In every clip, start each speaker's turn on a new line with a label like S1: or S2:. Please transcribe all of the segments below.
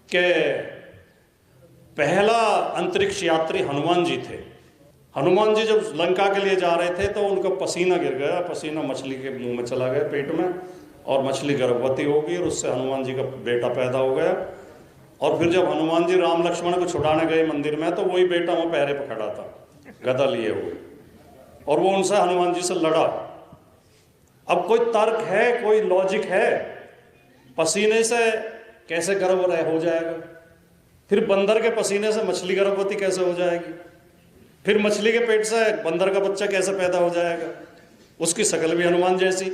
S1: कि पहला अंतरिक्ष यात्री हनुमान जी थे। हनुमान जी जब लंका के लिए जा रहे थे तो उनका पसीना गिर गया, पसीना मछली के मुंह में चला गया, पेट में, और मछली गर्भवती हो गई और उससे हनुमान जी का बेटा पैदा हो गया। और फिर जब हनुमान जी राम लक्ष्मण को छुड़ाने गए मंदिर में तो वही बेटा वहाँ पहरे पर खड़ा था गदा लिए हुए, और वो उनसे हनुमान जी से लड़ा। अब कोई तर्क है, कोई लॉजिक है? पसीने से कैसे गर्भ हो जाएगा? फिर बंदर के पसीने से मछली गर्भवती कैसे हो जाएगी? फिर मछली के पेट से बंदर का बच्चा कैसे पैदा हो जाएगा? उसकी शक्ल भी हनुमान जैसी।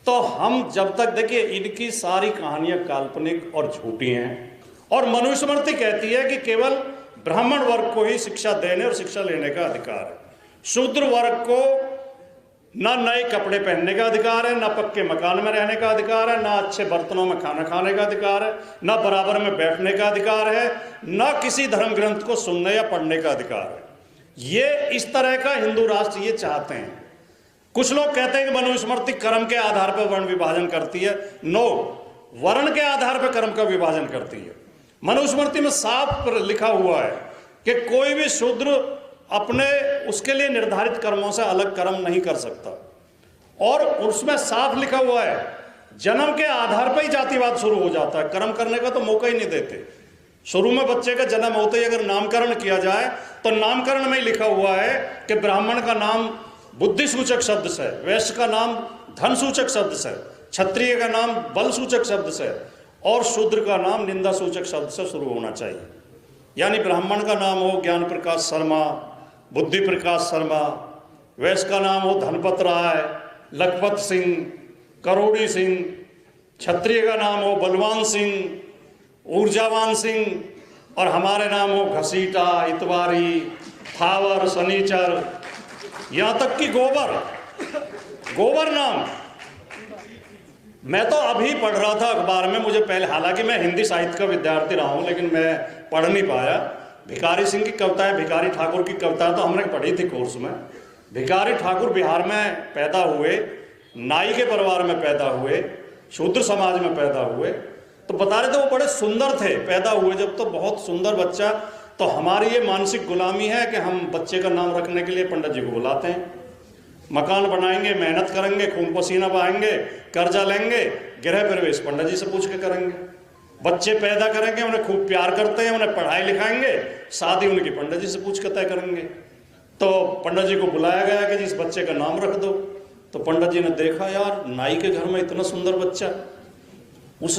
S1: तो हम जब तक, देखिए, इनकी सारी कहानियां काल्पनिक और झूठी हैं, और मनुस्मृति कहती है कि केवल ब्राह्मण वर्ग को ही शिक्षा देने और शिक्षा लेने का अधिकार है। शूद्र वर्ग को ना नए कपड़े पहनने का अधिकार है, ना पक्के मकान में रहने का अधिकार है, ना अच्छे बर्तनों में खाना खाने का अधिकार है, ना बराबर में बैठने का अधिकार है, ना किसी धर्म ग्रंथ को सुनने या पढ़ने का अधिकार है। ये इस तरह का हिंदू राष्ट्र ये चाहते हैं। कुछ लोग कहते हैं कि मनुस्मृति कर्म के आधार पर वर्ण विभाजन करती है। नो, वर्ण के आधार पर कर्म का विभाजन करती है। मनुस्मृति में साफ लिखा हुआ है कि कोई भी शूद्र अपने उसके लिए निर्धारित कर्मों से अलग कर्म नहीं कर सकता, और उसमें साफ लिखा हुआ है जन्म के आधार पर ही जातिवाद शुरू हो जाता है। कर्म करने का तो मौका ही नहीं देते। शुरू में बच्चे का जन्म होते ही अगर नामकरण किया जाए तो नामकरण में ही लिखा हुआ है कि ब्राह्मण का नाम बुद्धि सूचक शब्द से, वैश्य का नाम धन सूचक शब्द से, क्षत्रिय का नाम बल सूचक शब्द से, और शूद्र का नाम निंदा सूचक शब्द से शुरू होना चाहिए। यानी ब्राह्मण का नाम हो ज्ञान प्रकाश शर्मा, बुद्धि प्रकाश शर्मा, वैश्य का नाम हो धनपत राय, लखपत सिंह, करोड़ी सिंह, क्षत्रिय का नाम हो बलवान सिंह, ऊर्जावान सिंह, और हमारे नाम हो घसीटा, इतवारी, थावर, शनिचर, यहाँ तक कि गोबर नाम। मैं तो अभी पढ़ रहा था अखबार में, मुझे पहले, हालांकि मैं हिंदी साहित्य का विद्यार्थी रहा हूँ लेकिन मैं पढ़ नहीं पाया। भिखारी सिंह की कविताएं, भिखारी ठाकुर की कविताएं तो हमने पढ़ी थी कोर्स में। भिखारी ठाकुर बिहार में पैदा हुए, नाई के परिवार में पैदा हुए, शूद्र समाज में पैदा हुए, तो बता रहे थे वो बड़े सुंदर थे पैदा हुए जब, तो बहुत सुंदर बच्चा। तो हमारी ये मानसिक गुलामी है कि हम बच्चे का नाम रखने के लिए पंडित जी को बुलाते हैं। मकान बनाएंगे, मेहनत करेंगे, खून पसीना बहाएंगे, कर्जा लेंगे, गृह प्रवेश पंडित जी से पूछ के करेंगे। बच्चे पैदा करेंगे, उन्हें खूब प्यार करते हैं, उन्हें पढ़ाई लिखाएंगे, शादी उनकी पंडित जी से पूछ के तय करेंगे। तो पंडित जी को बुलाया गया कि जिस बच्चे का नाम रख दो। तो पंडित जी ने देखा, यार नाई के घर में इतना सुंदर बच्चा, उस